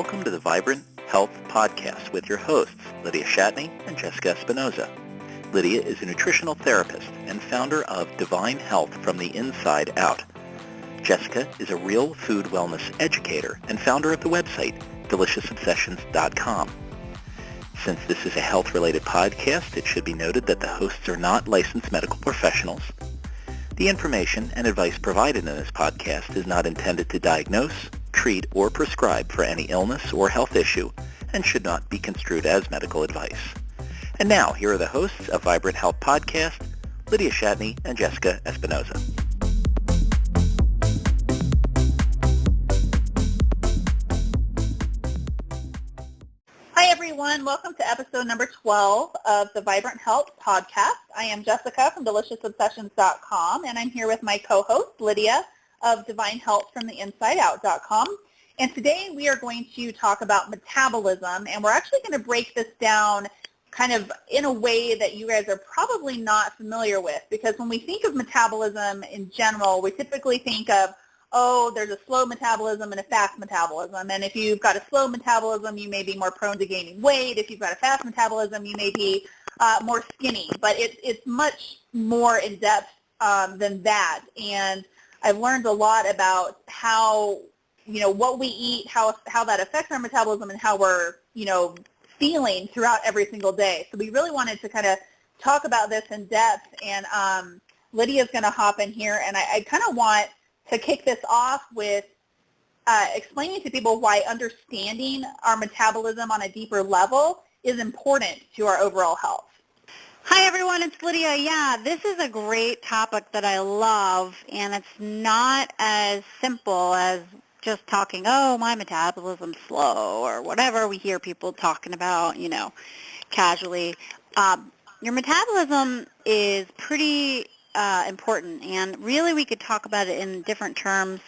welcome to the Vibrant Health Podcast with your hosts, Lydia Shatney and Jessica Espinoza. Lydia is a nutritional therapist and founder of Divine Health from the Inside Out. Jessica is a real food wellness educator and founder of the website, DeliciousObsessions.com. Since this is a health-related podcast, it should be noted that the hosts are not licensed medical professionals. The information and advice provided in this podcast is not intended to diagnose, treat, or prescribe for any illness or health issue and should not be construed as medical advice. And now, here are the hosts of Vibrant Health Podcast, Lydia Shatney and Jessica Espinoza. Hi, everyone. Welcome to episode number 12 of the Vibrant Health Podcast. I am Jessica from DeliciousObsessions.com, and I'm here with my co-host, Lydia, of Divine Health from the InsideOut.com. And today we are going to talk about metabolism, and we're actually going to break this down kind of in a way that you guys are probably not familiar with, because when we think of metabolism in general, we typically think of, oh, there's a slow metabolism and a fast metabolism. And if you've got a slow metabolism, you may be more prone to gaining weight. If you've got a fast metabolism, you may be more skinny. But it's much more in-depth than that. And I've learned a lot about how, what we eat, how that affects our metabolism and how we're, feeling throughout every single day. So we really wanted to kind of talk about this in depth. And Lydia's going to hop in here. And I kind of want to kick this off with explaining to people why understanding our metabolism on a deeper level is important to our overall health. Hi, everyone. It's Lydia. Yeah, this is a great topic that I love, and it's not as simple as just talking, oh, my metabolism's slow, or whatever we hear people talking about, casually. Your metabolism is pretty important, and really we could talk about it in different terms.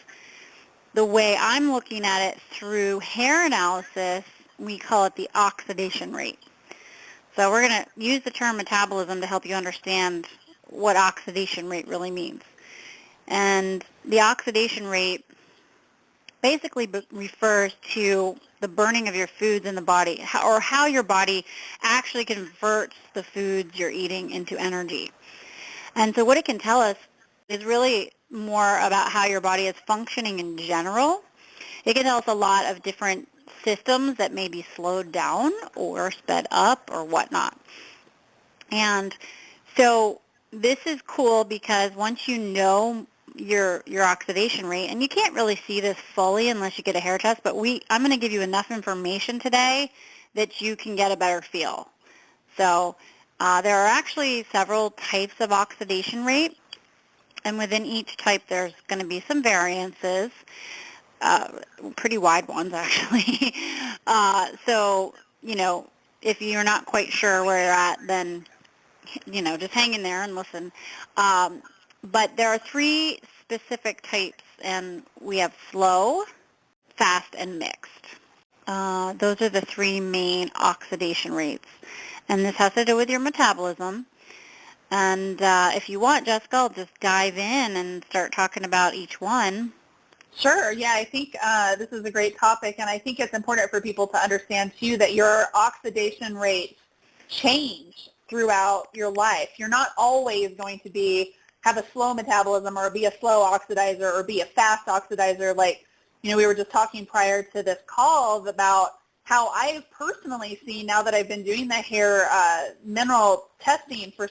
The way I'm looking at it through hair analysis, we call it the oxidation rate. So we're going to use the term metabolism to help you understand what oxidation rate really means. And the oxidation rate basically refers to the burning of your foods in the body, or how your body actually converts the foods you're eating into energy. And so what it can tell us is really more about how your body is functioning in general. It can tell us a lot of different systems that may be slowed down or sped up or whatnot. And so this is cool because once you know your oxidation rate, and you can't really see this fully unless you get a hair test, but I'm going to give you enough information today that you can get a better feel. So there are actually several types of oxidation rate, and within each type there's going to be some variances. Pretty wide ones, actually. So, if you're not quite sure where you're at, then, just hang in there and listen. But there are three specific types, and we have slow, fast, and mixed. Those are the three main oxidation rates. And this has to do with your metabolism. And if you want, Jessica, I'll just dive in and start talking about each one. Sure. Yeah, I think this is a great topic, and I think it's important for people to understand, too, that your oxidation rates change throughout your life. You're not always going to have a slow metabolism or be a slow oxidizer or be a fast oxidizer. Like, we were just talking prior to this call about how I've personally seen, now that I've been doing the hair mineral testing for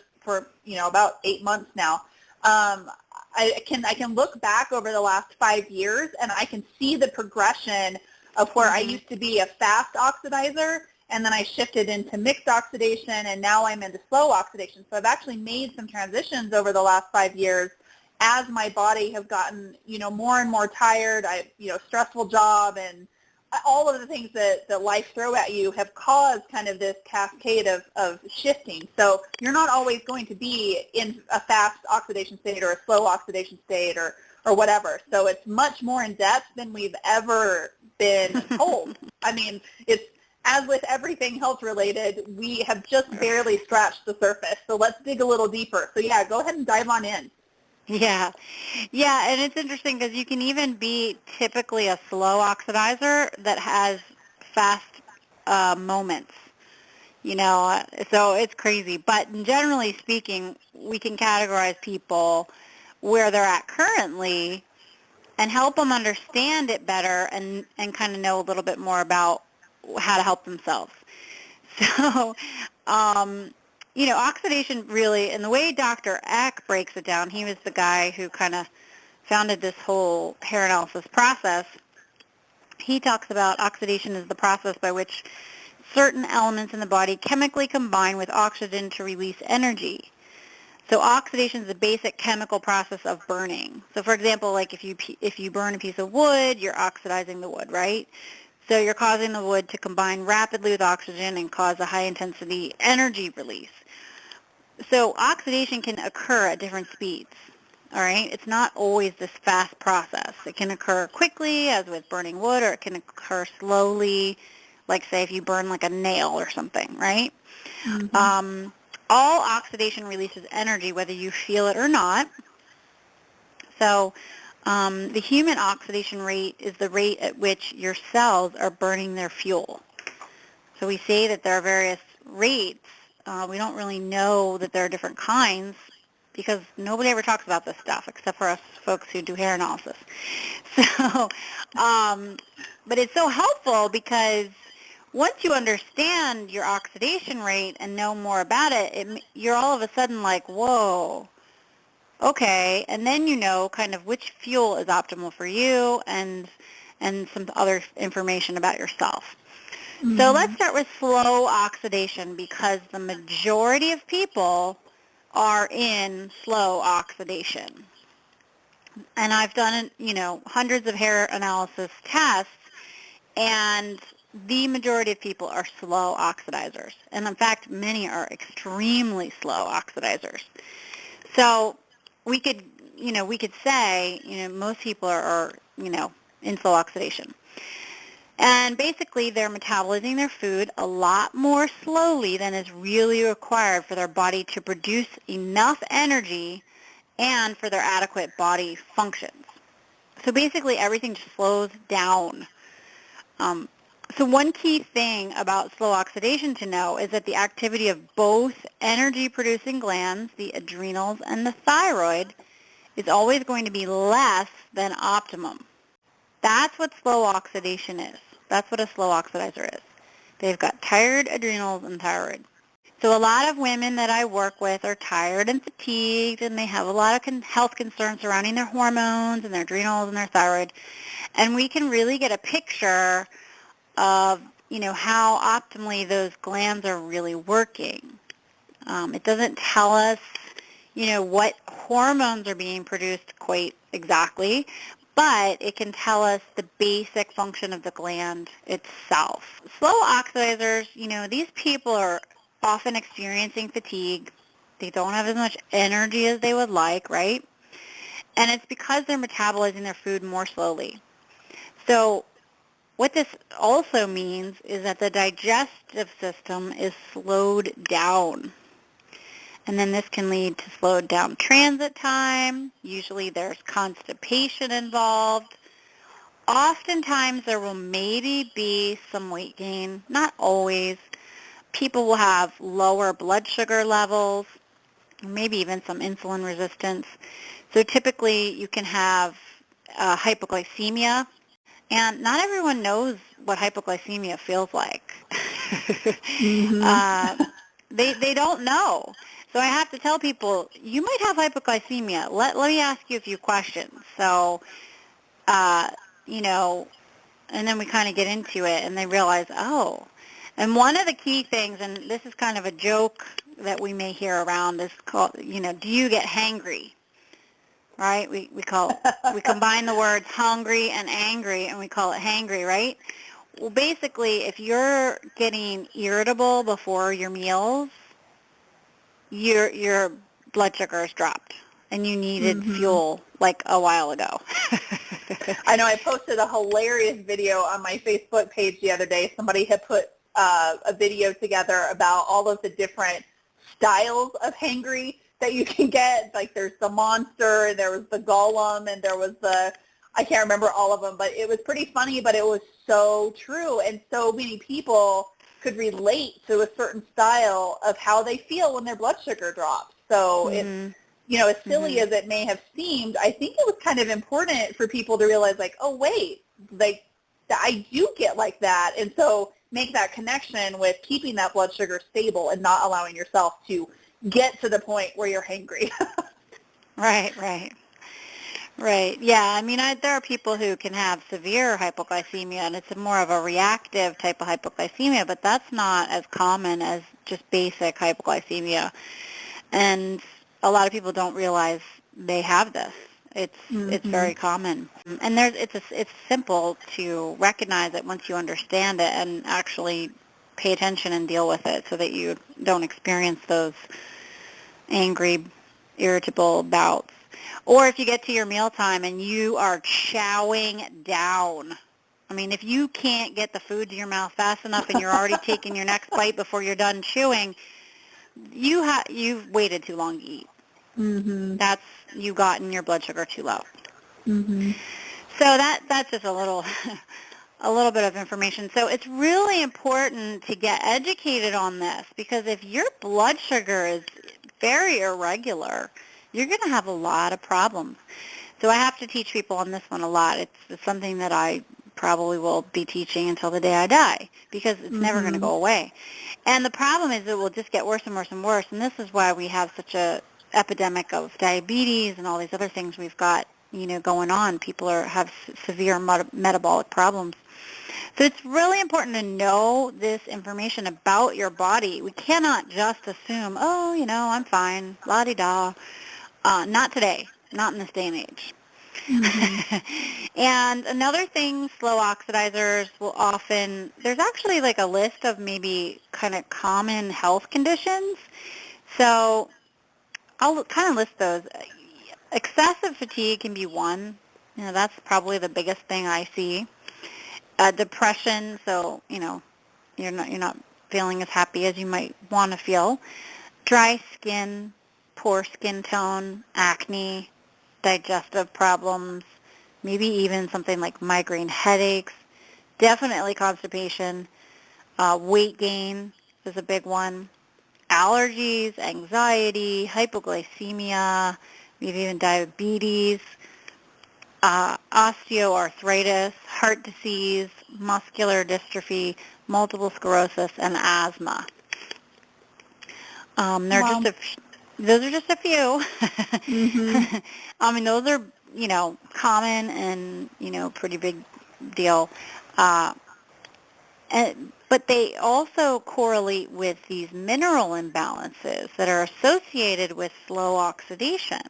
about 8 months now, I can look back over the last 5 years, and I can see the progression of where I used to be a fast oxidizer, and then I shifted into mixed oxidation, and now I'm into slow oxidation. So I've actually made some transitions over the last 5 years as my body has gotten, more and more tired. Stressful job and all of the things that life throw at you have caused kind of this cascade of shifting. So you're not always going to be in a fast oxidation state or a slow oxidation state or whatever. So it's much more in depth than we've ever been told. I mean, it's, as with everything health related, we have just barely scratched the surface. So let's dig a little deeper. So yeah, go ahead and dive on in. Yeah, and it's interesting because you can even be typically a slow oxidizer that has fast moments. So it's crazy. But generally speaking, we can categorize people where they're at currently and help them understand it better and kind of know a little bit more about how to help themselves. So, oxidation really, and the way Dr. Eck breaks it down, he was the guy who kind of founded this whole hair analysis process. He talks about oxidation as the process by which certain elements in the body chemically combine with oxygen to release energy. So oxidation is the basic chemical process of burning. So for example, like if you burn a piece of wood, you're oxidizing the wood, right? So you're causing the wood to combine rapidly with oxygen and cause a high-intensity energy release. So oxidation can occur at different speeds, all right? It's not always this fast process. It can occur quickly, as with burning wood, or it can occur slowly, like say if you burn like a nail or something, right? Mm-hmm. All oxidation releases energy, whether you feel it or not. So the human oxidation rate is the rate at which your cells are burning their fuel. So we say that there are various rates. We don't really know that there are different kinds because nobody ever talks about this stuff except for us folks who do hair analysis. So, but it's so helpful because once you understand your oxidation rate and know more about it, you're all of a sudden like, whoa, okay, and then you know kind of which fuel is optimal for you and some other information about yourself. Mm-hmm. So let's start with slow oxidation because the majority of people are in slow oxidation. And I've done, hundreds of hair analysis tests, and the majority of people are slow oxidizers. And in fact, many are extremely slow oxidizers. So we could say, most people are in slow oxidation. And basically, they're metabolizing their food a lot more slowly than is really required for their body to produce enough energy and for their adequate body functions. So basically, everything just slows down. So one key thing about slow oxidation to know is that the activity of both energy-producing glands, the adrenals and the thyroid, is always going to be less than optimum. That's what slow oxidation is. That's what a slow oxidizer is. They've got tired adrenals and thyroid. So a lot of women that I work with are tired and fatigued, and they have a lot of health concerns surrounding their hormones and their adrenals and their thyroid. And we can really get a picture of, how optimally those glands are really working. It doesn't tell us, what hormones are being produced quite exactly, but it can tell us the basic function of the gland itself. Slow oxidizers, these people are often experiencing fatigue. They don't have as much energy as they would like, right? And it's because they're metabolizing their food more slowly. So what this also means is that the digestive system is slowed down. And then this can lead to slowed down transit time. Usually there's constipation involved. Oftentimes there will maybe be some weight gain, not always. People will have lower blood sugar levels, maybe even some insulin resistance. So typically you can have hypoglycemia. And not everyone knows what hypoglycemia feels like. Mm-hmm. They don't know. So I have to tell people, you might have hypoglycemia. Let me ask you a few questions. So, and then we kind of get into it, and they realize, oh. And one of the key things, and this is kind of a joke that we may hear around, is called, do you get hangry? Right? We combine the words hungry and angry, and we call it hangry, right? Well, basically, if you're getting irritable before your meals, your blood sugar has dropped, and you needed fuel like a while ago. I know I posted a hilarious video on my Facebook page the other day. Somebody had put a video together about all of the different styles of hangry that you can get. Like there's the monster, and there was the golem, and there was the, I can't remember all of them, but it was pretty funny, but it was so true. And so many people could relate to a certain style of how they feel when their blood sugar drops. So it's, as silly as it may have seemed, I think it was kind of important for people to realize, like, oh, wait, like, I do get like that. And so make that connection with keeping that blood sugar stable and not allowing yourself to get to the point where you're hangry. Right. Yeah, I mean, there are people who can have severe hypoglycemia, and it's more of a reactive type of hypoglycemia, but that's not as common as just basic hypoglycemia. And a lot of people don't realize they have this. It's very common, and it's simple to recognize it once you understand it and actually pay attention and deal with it, so that you don't experience those angry, irritable bouts. Or if you get to your mealtime and you are chowing down. I mean, if you can't get the food to your mouth fast enough and you're already taking your next bite before you're done chewing, you've waited too long to eat. You've gotten your blood sugar too low. So that's just a little bit of information. So it's really important to get educated on this, because if your blood sugar is very irregular, you're going to have a lot of problems. So I have to teach people on this one a lot. It's something that I probably will be teaching until the day I die, because it's never going to go away. And the problem is it will just get worse and worse and worse, and this is why we have such a epidemic of diabetes and all these other things we've got, going on. People have severe metabolic problems. So it's really important to know this information about your body. We cannot just assume, oh, I'm fine, la-di-da. Not today, not in this day and age. And another thing, slow oxidizers will often, there's actually like a list of maybe kind of common health conditions. So I'll kind of list those. Excessive fatigue can be one. That's probably the biggest thing I see. Depression, so, you're not feeling as happy as you might want to feel. Dry skin, poor skin tone, acne, digestive problems, maybe even something like migraine headaches, definitely constipation, weight gain is a big one, allergies, anxiety, hypoglycemia, maybe even diabetes, osteoarthritis, heart disease, muscular dystrophy, multiple sclerosis, and asthma. Those are just a few. I mean, those are, common and, pretty big deal. But they also correlate with these mineral imbalances that are associated with slow oxidation.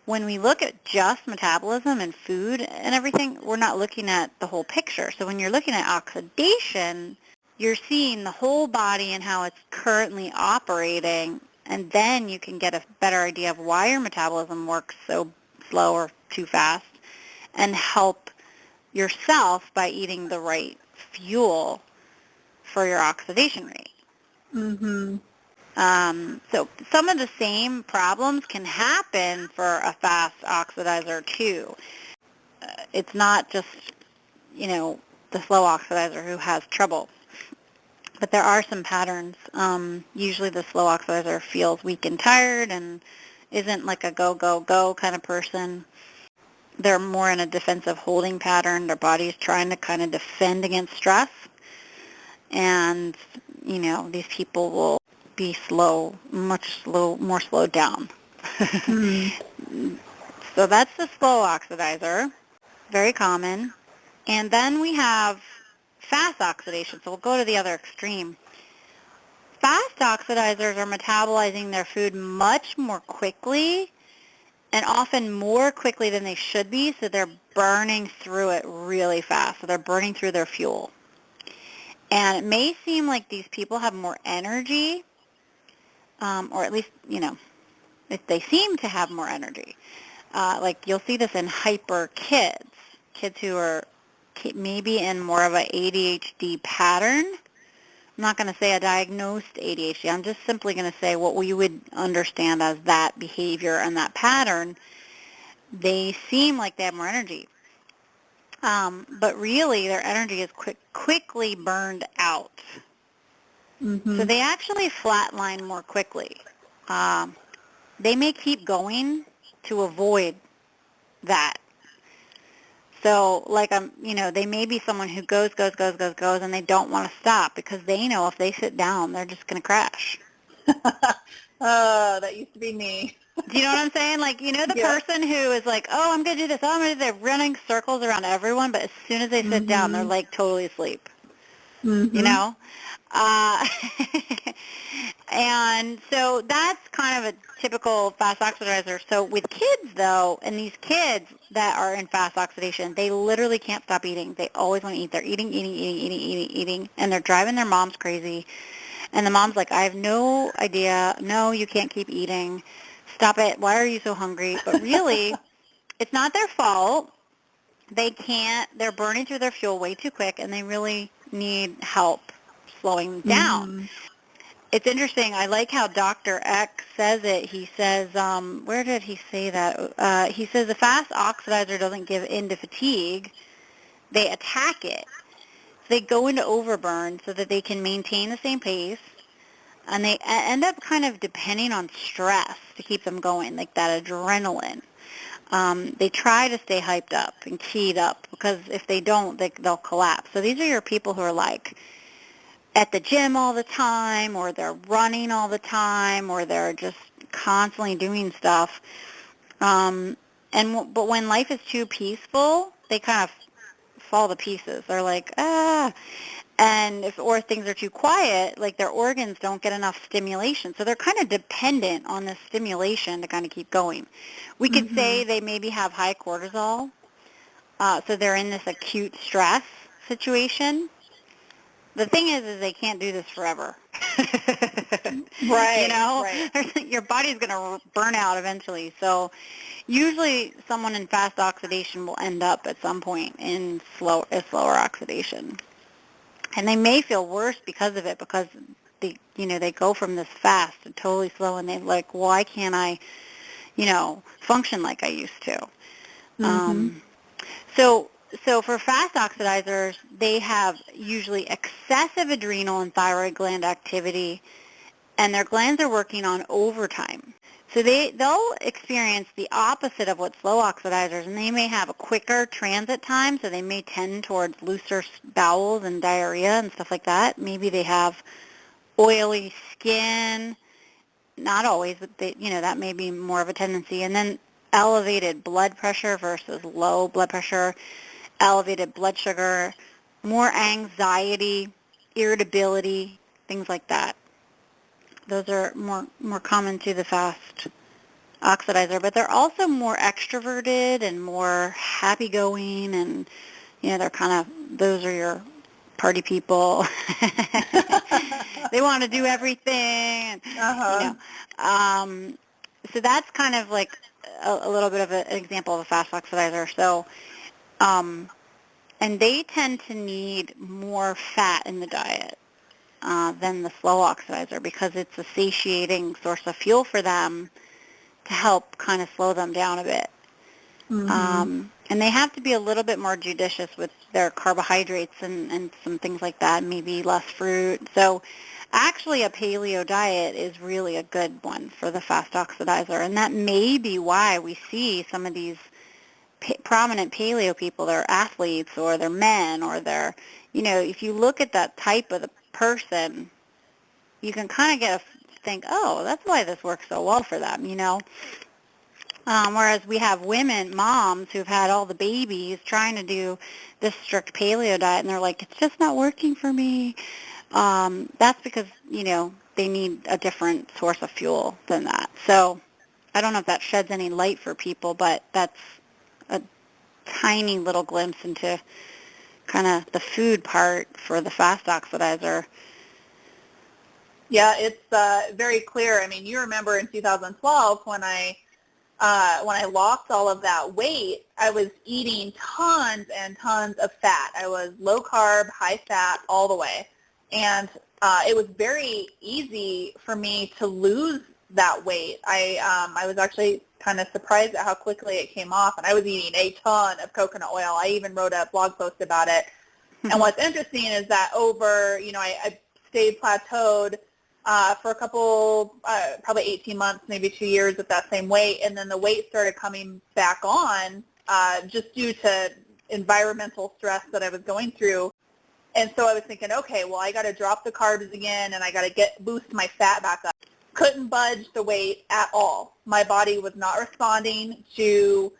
When we look at just metabolism and food and everything, we're not looking at the whole picture. So when you're looking at oxidation, you're seeing the whole body and how it's currently operating, and then you can get a better idea of why your metabolism works so slow or too fast, and help yourself by eating the right fuel for your oxidation rate. So some of the same problems can happen for a fast oxidizer too. It's not just, the slow oxidizer who has trouble. But there are some patterns. Usually the slow oxidizer feels weak and tired and isn't like a go, go, go kind of person. They're more in a defensive holding pattern. Their body's trying to kind of defend against stress. And, these people will be more slowed down. So that's the slow oxidizer, very common. And then we have fast oxidation, so we'll go to the other extreme. Fast oxidizers are metabolizing their food much more quickly, and often more quickly than they should be, so they're burning through it really fast. So they're burning through their fuel. And it may seem like these people have more energy, or at least, if they seem to have more energy. Like you'll see this in hyper kids who are maybe in more of a ADHD pattern. I'm not going to say a diagnosed ADHD. I'm just simply going to say what we would understand as that behavior and that pattern. They seem like they have more energy. but really their energy is quickly burned out. Mm-hmm. So they actually flatline more quickly. They may keep going to avoid that. So, like, they may be someone who goes, and they don't want to stop because they know if they sit down, they're just going to crash. Oh, that used to be me. Do you know what I'm saying? Like, the Yep. person who is like, oh, I'm going to do this, oh, I'm going to do this. They're running circles around everyone, but as soon as they sit down, they're, like, totally asleep. Mm-hmm. You know? And so that's kind of a typical fast oxidizer. So with kids, though, and these kids that are in fast oxidation, they literally can't stop eating. They always want to eat. They're eating, and they're driving their moms crazy. And the mom's like, I have no idea. No, you can't keep eating. Stop it. Why are you so hungry? But really, it's not their fault. They can't. They're burning through their fuel way too quick, and they really need help slowing down. Mm-hmm. It's interesting. I like how Dr. X says it. He says, where did he say that? He says the fast oxidizer doesn't give in to fatigue. They attack it. They go into overburn so that they can maintain the same pace, and they end up kind of depending on stress to keep them going, like that adrenaline. They try to stay hyped up and keyed up because if they don't, they'll collapse. So these are your people who are like at the gym all the time, or they're running all the time, or they're just constantly doing stuff. But when life is too peaceful, they kind of fall to pieces. They're like, and or things are too quiet, like their organs don't get enough stimulation. So they're kind of dependent on this stimulation to kind of keep going. We could say they maybe have high cortisol, so they're in this acute stress situation. The thing is they can't do this forever. Right. Right. Your body's going to burn out eventually. So usually someone in fast oxidation will end up at some point in slower oxidation. And they may feel worse because of it, because they go from this fast to totally slow, and they're like, why can't I, function like I used to? So for fast oxidizers, they have usually excessive adrenal and thyroid gland activity, and their glands are working on overtime. So they'll experience the opposite of what slow oxidizers, and they may have a quicker transit time, so they may tend towards looser bowels and diarrhea and stuff like that. Maybe they have oily skin, not always, but that may be more of a tendency. And then elevated blood pressure versus low blood pressure, elevated blood sugar, more anxiety, irritability, things like that. Those are more common to the fast oxidizer, but they're also more extroverted and more happy-going, and those are your party people. They want to do everything. So that's kind of like a little bit of an example of a fast oxidizer. So, and they tend to need more fat in the diet than the slow oxidizer, because it's a satiating source of fuel for them to help kind of slow them down a bit. And they have to be a little bit more judicious with their carbohydrates and some things like that, maybe less fruit. So actually a paleo diet is really a good one for the fast oxidizer, and that may be why we see some of these prominent paleo people. They're athletes, or they're men, or they're, if you look at that type of the person, you can kind of think, oh, that's why this works so well for them, whereas we have women, moms, who've had all the babies trying to do this strict paleo diet, and they're like, it's just not working for me. That's because, they need a different source of fuel than that. So I don't know if that sheds any light for people, but that's a tiny little glimpse into kind of the food part for the fast oxidizer. Yeah, it's very clear. I mean, you remember in 2012 when I lost all of that weight, I was eating tons and tons of fat. I was low carb, high fat all the way. And it was very easy for me to lose that weight. I was actually kind of surprised at how quickly it came off, and I was eating a ton of coconut oil. I even wrote a blog post about it. And what's interesting is that over, I stayed plateaued for a couple, probably 18 months, maybe 2 years at that same weight, and then the weight started coming back on just due to environmental stress that I was going through. And so I was thinking, okay, well, I got to drop the carbs again, and I got to boost my fat back up. Couldn't budge the weight at all. My body was not responding to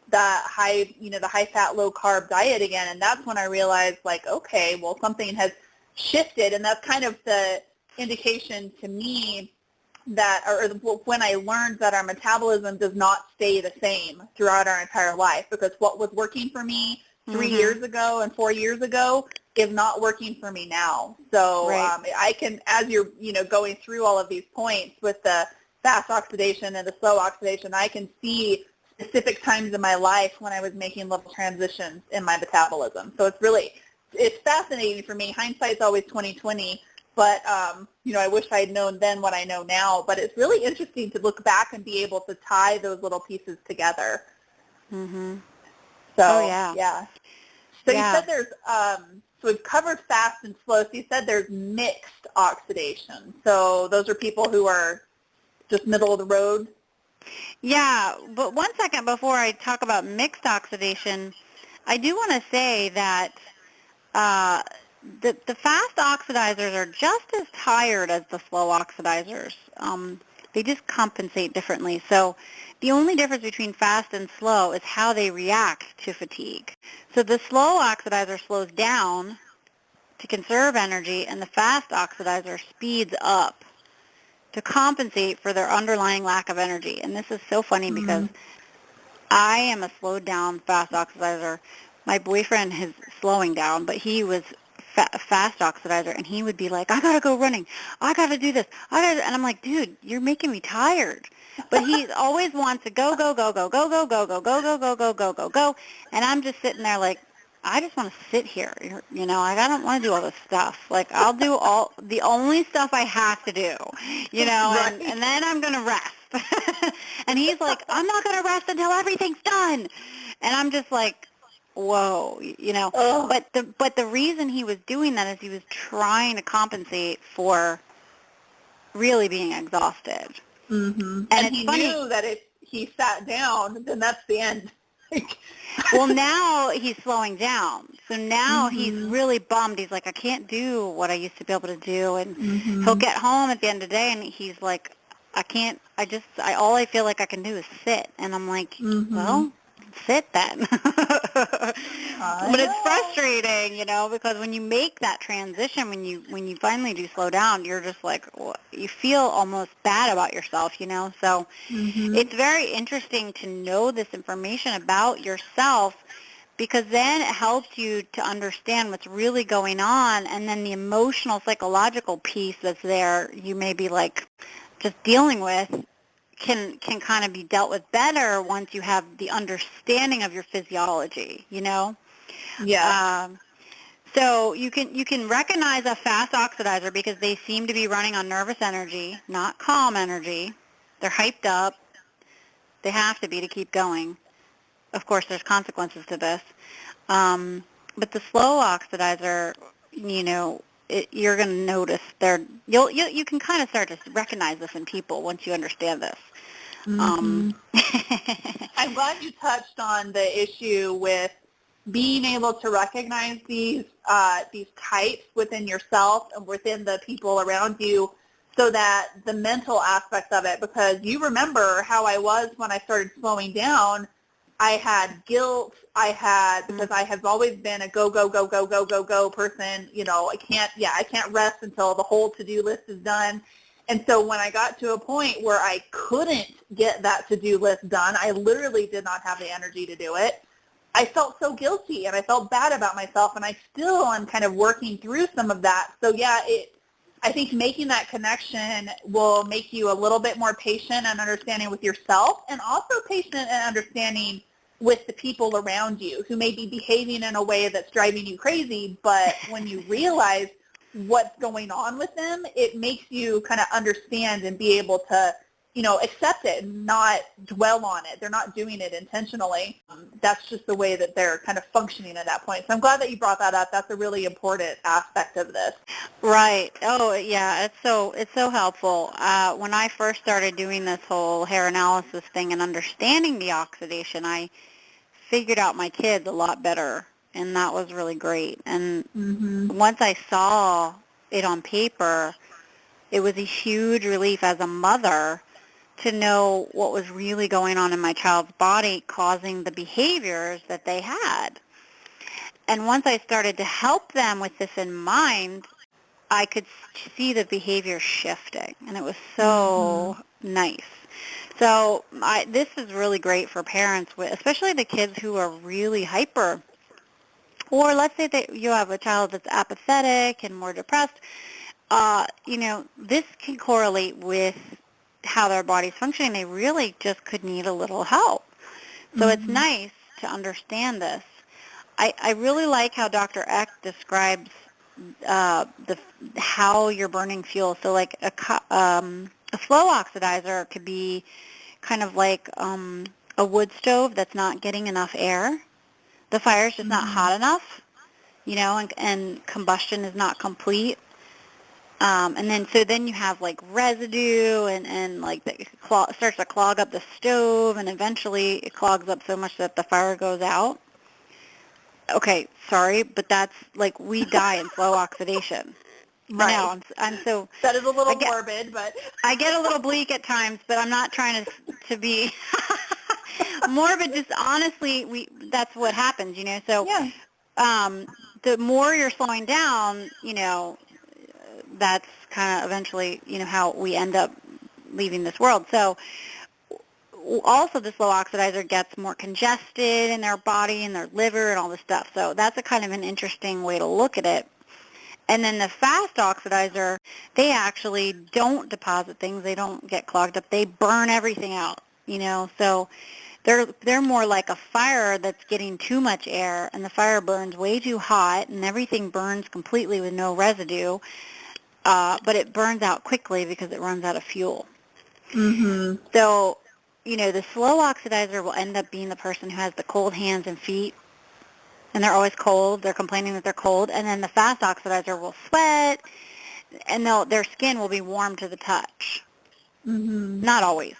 the high fat, low carb diet again. And that's when I realized, like, okay, well, something has shifted. And that's kind of the indication to me that, or when I learned that our metabolism does not stay the same throughout our entire life, because what was working for me 3 years ago and 4 years ago is not working for me now. So I can, as you're, going through all of these points with the fast oxidation and the slow oxidation, I can see specific times in my life when I was making little transitions in my metabolism. So it's fascinating for me. Hindsight's always 20/20, but, I wish I'd known then what I know now. But it's really interesting to look back and be able to tie those little pieces together. Mm-hmm. So, yeah. So you said there's, so we've covered fast and slow. So you said there's mixed oxidation. So those are people who are just middle of the road? Yeah, but one second before I talk about mixed oxidation, I do want to say that the fast oxidizers are just as tired as the slow oxidizers. They just compensate differently. So the only difference between fast and slow is how they react to fatigue. So the slow oxidizer slows down to conserve energy, and the fast oxidizer speeds up to compensate for their underlying lack of energy. And this is so funny because I am a slowed down fast oxidizer. My boyfriend is slowing down, but he was fast oxidizer, and he would be like, I got to go running. I got to do this. And I'm like, dude, you're making me tired. But he always wants to go, go, go, go, go, go, go, go, go, go, go, go, go, go, go. And I'm just sitting there like, I just want to sit here. Like, I don't want to do all this stuff. Like, I'll do the only stuff I have to do, Right. and then I'm going to rest. And he's like, I'm not going to rest until everything's done. And I'm just like, whoa, But the reason he was doing that is he was trying to compensate for really being exhausted. Mm-hmm. And he knew that if he sat down, then that's the end. Well, now he's slowing down. So now he's really bummed. He's like, I can't do what I used to be able to do. And he'll get home at the end of the day, and he's like, all I feel like I can do is sit. And I'm like, well, sit then. But it's frustrating, because when you make that transition, when you finally do slow down, you're just like, you feel almost bad about yourself, So it's very interesting to know this information about yourself, because then it helps you to understand what's really going on, and then the emotional, psychological piece that's there, you may be like just dealing with, can kind of be dealt with better once you have the understanding of your physiology, Yeah. So you can recognize a fast oxidizer because they seem to be running on nervous energy, not calm energy. They're hyped up. They have to be to keep going. Of course, there's consequences to this. But the slow oxidizer, you're going to notice you can kind of start to recognize this in people once you understand this. I'm glad you touched on the issue with being able to recognize these types within yourself and within the people around you, so that the mental aspect of it, because you remember how I was when I started slowing down. I had guilt. Because I have always been a go, go, go, go, go, go, go person. I can't rest until the whole to-do list is done. And so when I got to a point where I couldn't get that to-do list done, I literally did not have the energy to do it. I felt so guilty, and I felt bad about myself, and I still am kind of working through some of that. So I think making that connection will make you a little bit more patient and understanding with yourself, and also patient and understanding with the people around you who may be behaving in a way that's driving you crazy. But when you realize what's going on with them, it makes you kind of understand and be able to accept it and not dwell on it. They're not doing it intentionally. That's just the way that they're kind of functioning at that point. So I'm glad that you brought that up. That's a really important aspect of this. Right. Oh, yeah. It's so helpful. When I first started doing this whole hair analysis thing and understanding the oxidation, I figured out my kids a lot better, and that was really great. And once I saw it on paper, it was a huge relief as a mother to know what was really going on in my child's body causing the behaviors that they had. And once I started to help them with this in mind, I could see the behavior shifting, and it was so nice. So this is really great for parents, especially the kids who are really hyper. Or let's say that you have a child that's apathetic and more depressed. This can correlate with how their body's functioning. They really just could need a little help. So it's nice to understand this. I really like how Dr. Eck describes how you're burning fuel. So like a slow oxidizer could be kind of like a wood stove that's not getting enough air. The fire's just not hot enough, and combustion is not complete. And then you have like residue and like it starts to clog up the stove, and eventually it clogs up so much that the fire goes out. Okay, sorry, but that's like we die in slow oxidation. Right. I know, I'm so... That is a little morbid, but... I get a little bleak at times, but I'm not trying to be morbid. Just honestly, that's what happens, So the more you're slowing down, that's kind of eventually, how we end up leaving this world. So also the slow oxidizer gets more congested in their body and their liver and all this stuff. So that's a kind of an interesting way to look at it. And then the fast oxidizer, they actually don't deposit things. They don't get clogged up. They burn everything out, So they're more like a fire that's getting too much air, and the fire burns way too hot, and everything burns completely with no residue. But it burns out quickly because it runs out of fuel. So, the slow oxidizer will end up being the person who has the cold hands and feet, and they're always cold. They're complaining that they're cold. And then the fast oxidizer will sweat, and their skin will be warm to the touch. Not always.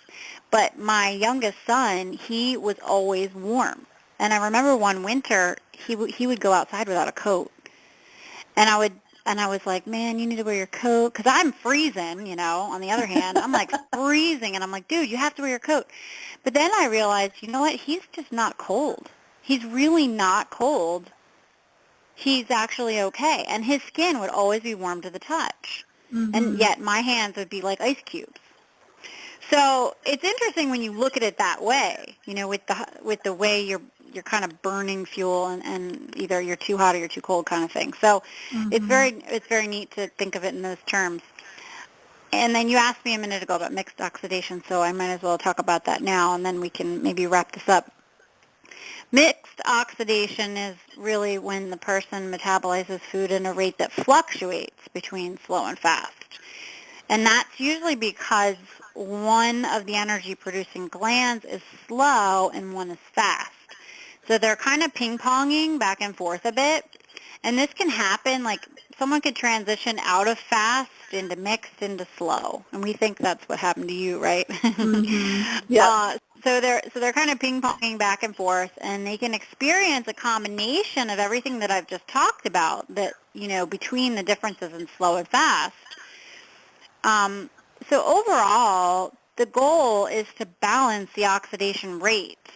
But my youngest son, he was always warm. And I remember one winter, he would go outside without a coat. And I was like, man, you need to wear your coat, because I'm freezing, on the other hand. I'm like freezing, and I'm like, dude, you have to wear your coat. But then I realized, you know what, he's just not cold. He's really not cold. He's actually okay. And his skin would always be warm to the touch. And yet my hands would be like ice cubes. So it's interesting when you look at it that way, with the way you're kind of burning fuel and either you're too hot or you're too cold kind of thing. So it's very neat to think of it in those terms. And then you asked me a minute ago about mixed oxidation, so I might as well talk about that now, and then we can maybe wrap this up. Mixed oxidation is really when the person metabolizes food at a rate that fluctuates between slow and fast. And that's usually because one of the energy-producing glands is slow and one is fast. So they're kind of ping-ponging back and forth a bit. And this can happen, like someone could transition out of fast into mixed into slow. And we think that's what happened to you, right? Yeah. So they're kind of ping-ponging back and forth, and they can experience a combination of everything that I've just talked about, that, between the differences in slow and fast. So overall, the goal is to balance the oxidation rates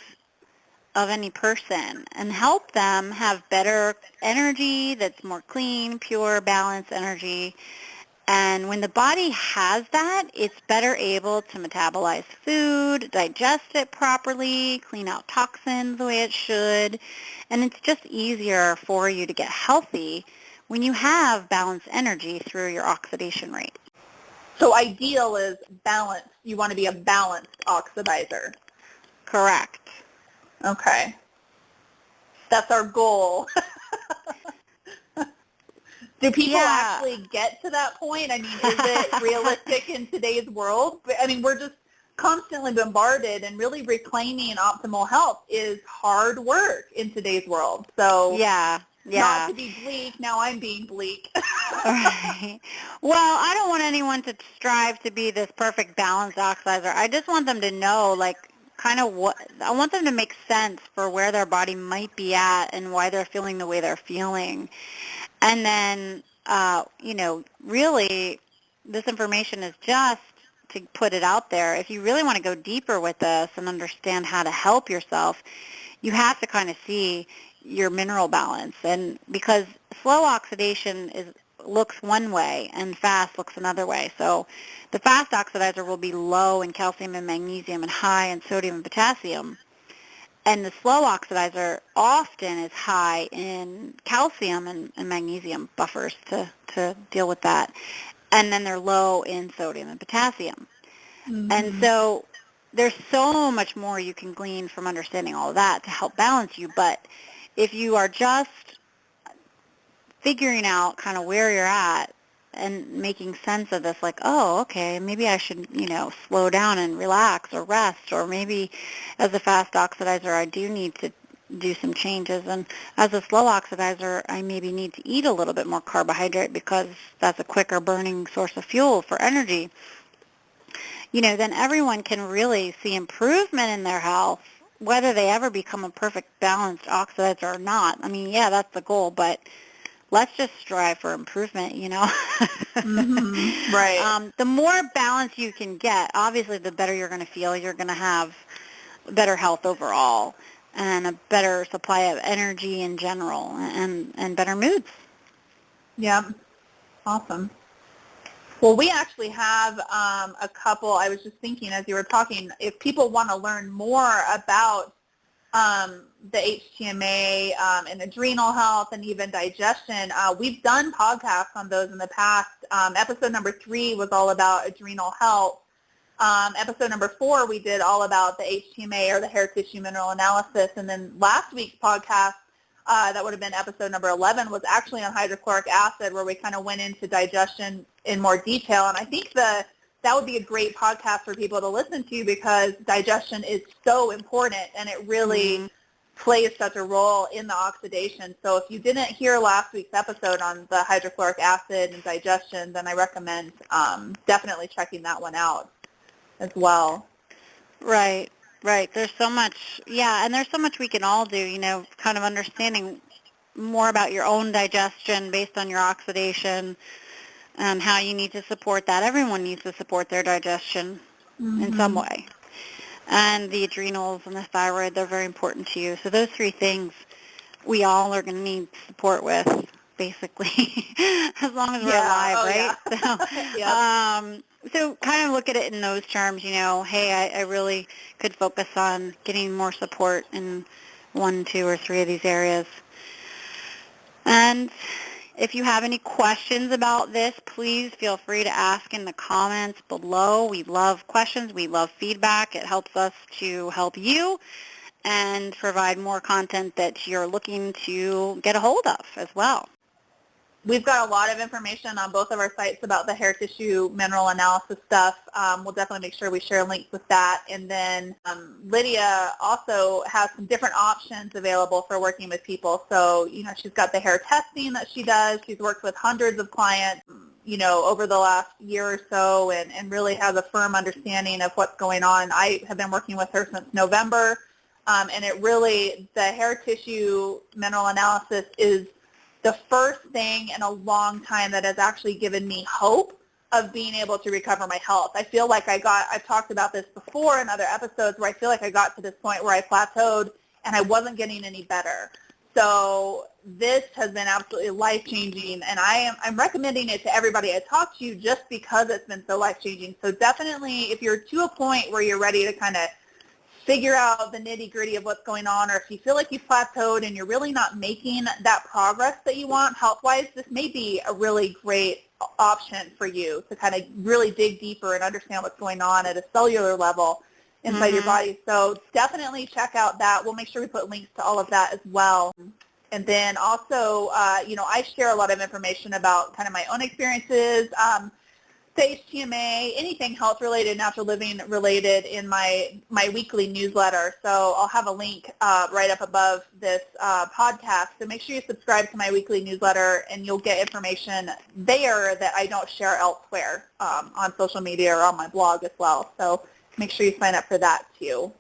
of any person and help them have better energy that's more clean, pure, balanced energy. And when the body has that, it's better able to metabolize food, digest it properly, clean out toxins the way it should, and it's just easier for you to get healthy when you have balanced energy through your oxidation rate. So ideal is balanced. You want to be a balanced oxidizer. Correct. Okay. That's our goal. Do people actually get to that point? I mean, is it realistic in today's world? I mean, we're just constantly bombarded, and really reclaiming optimal health is hard work in today's world. So Yeah. not to be bleak, now I'm being bleak. Right. Well, I don't want anyone to strive to be this perfect balanced oxidizer. I just want them to know, like, kind of what, I want them to make sense for where their body might be at and why they're feeling the way they're feeling. And then, really, this information is just to put it out there. If you really want to go deeper with this and understand how to help yourself, you have to kind of see your mineral balance. And because slow oxidation looks one way and fast looks another way. So the fast oxidizer will be low in calcium and magnesium and high in sodium and potassium. And the slow oxidizer often is high in calcium and magnesium buffers to deal with that. And then they're low in sodium and potassium. Mm-hmm. And so there's so much more you can glean from understanding all of that to help balance you. But if you are just figuring out kind of where you're at and making sense of this, like, oh, okay, maybe I should, slow down and relax or rest, or maybe as a fast oxidizer, I do need to do some changes, and as a slow oxidizer, I maybe need to eat a little bit more carbohydrate because that's a quicker burning source of fuel for energy. Then everyone can really see improvement in their health, whether they ever become a perfect balanced oxidizer or not. I mean, yeah, that's the goal, but let's just strive for improvement, Mm-hmm. Right. The more balance you can get, obviously, the better you're going to feel. You're going to have better health overall and a better supply of energy in general and better moods. Yeah. Awesome. Well, we actually have a couple, I was just thinking as you were talking, if people want to learn more about the HTMA and adrenal health and even digestion, we've done podcasts on those in the past. Episode number 3 was all about adrenal health. Episode number 4, we did all about the HTMA, or the hair tissue mineral analysis. And then last week's podcast, that would have been episode number 11, was actually on hydrochloric acid, where we kind of went into digestion in more detail. And I think that would be a great podcast for people to listen to, because digestion is so important, and it really plays such a role in the oxidation. So if you didn't hear last week's episode on the hydrochloric acid and digestion, then I recommend definitely checking that one out as well. Right. There's so much, and there's so much we can all do, kind of understanding more about your own digestion based on your oxidation and how you need to support that. Everyone needs to support their digestion in some way. And the adrenals and the thyroid, they're very important to you. So those 3 things we all are going to need support with, basically, as long as we're alive, right? Yeah. So kind of look at it in those terms, hey, I really could focus on getting more support in 1, 2, or 3 of these areas. And if you have any questions about this, please feel free to ask in the comments below. We love questions. We love feedback. It helps us to help you and provide more content that you're looking to get a hold of as well. We've got a lot of information on both of our sites about the hair tissue mineral analysis stuff. We'll definitely make sure we share links with that. And then Lydia also has some different options available for working with people. So, she's got the hair testing that she does. She's worked with hundreds of clients, over the last year or so, and really has a firm understanding of what's going on. I have been working with her since November, and it really, the hair tissue mineral analysis is the first thing in a long time that has actually given me hope of being able to recover my health. I feel like I've talked about this before in other episodes, where I feel like I got to this point where I plateaued and I wasn't getting any better. So this has been absolutely life-changing, and I'm recommending it to everybody I talk to, just because it's been so life-changing. So definitely, if you're to a point where you're ready to kind of figure out the nitty-gritty of what's going on, or if you feel like you've plateaued and you're really not making that progress that you want health-wise, this may be a really great option for you to kind of really dig deeper and understand what's going on at a cellular level inside your body. So definitely check out that. We'll make sure we put links to all of that as well. And then also, I share a lot of information about kind of my own experiences. HTMA, anything health related, natural living related in my weekly newsletter. So I'll have a link right up above this podcast. So make sure you subscribe to my weekly newsletter, and you'll get information there that I don't share elsewhere on social media or on my blog as well. So make sure you sign up for that too.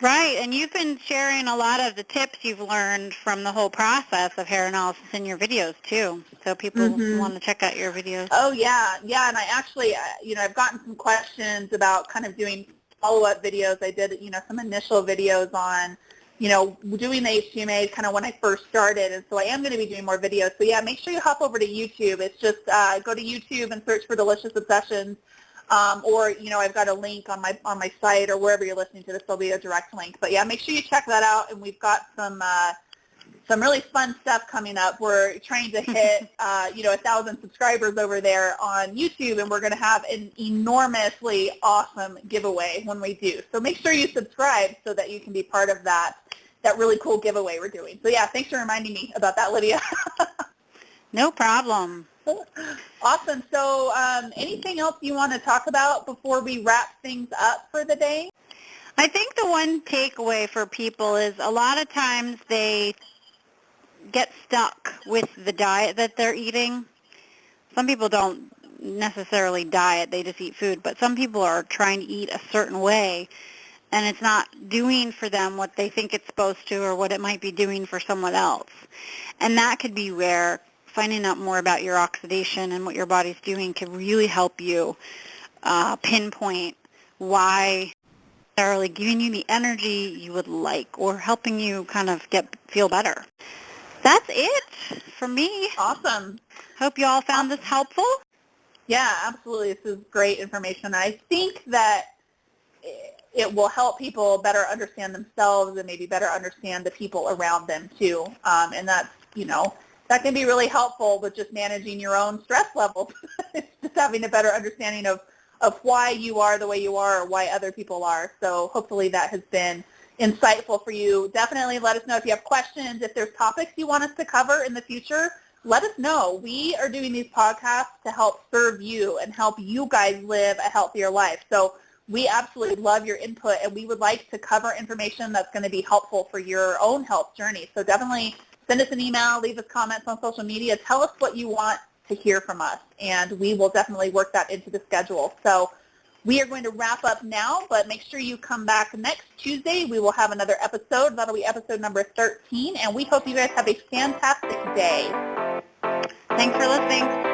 Right, and you've been sharing a lot of the tips you've learned from the whole process of hair analysis in your videos too, so people want to check out your videos. Oh yeah, and I actually, I've gotten some questions about kind of doing follow-up videos. I did, some initial videos on, doing the HTMA kind of when I first started, and so I am going to be doing more videos. So yeah, make sure you hop over to YouTube. It's just go to YouTube and search for Delicious Obsessions. Or, I've got a link on my site, or wherever you're listening to this, there'll be a direct link. But yeah, make sure you check that out. And we've got some really fun stuff coming up. We're trying to hit, 1,000 subscribers over there on YouTube, and we're going to have an enormously awesome giveaway when we do. So make sure you subscribe so that you can be part of that really cool giveaway we're doing. So yeah, thanks for reminding me about that, Lydia. No problem. Awesome. So anything else you want to talk about before we wrap things up for the day? I think the one takeaway for people is a lot of times they get stuck with the diet that they're eating. Some people don't necessarily diet, they just eat food, but some people are trying to eat a certain way, and it's not doing for them what they think it's supposed to or what it might be doing for someone else. And that could be where finding out more about your oxidation and what your body's doing can really help you pinpoint why it's necessarily giving you the energy you would like or helping you kind of feel better. That's it for me. Awesome. Hope you all found this helpful. Yeah, absolutely. This is great information. I think that it will help people better understand themselves and maybe better understand the people around them too. And that's, that can be really helpful with just managing your own stress levels. It's just having a better understanding of why you are the way you are or why other people are. So hopefully that has been insightful for you. Definitely let us know if you have questions. If there's topics you want us to cover in the future, let us know. We are doing these podcasts to help serve you and help you guys live a healthier life. So we absolutely love your input, and we would like to cover information that's going to be helpful for your own health journey. So definitely send us an email, leave us comments on social media, tell us what you want to hear from us, and we will definitely work that into the schedule. So we are going to wrap up now, but make sure you come back next Tuesday. We will have another episode. That'll be episode number 13, and we hope you guys have a fantastic day. Thanks for listening.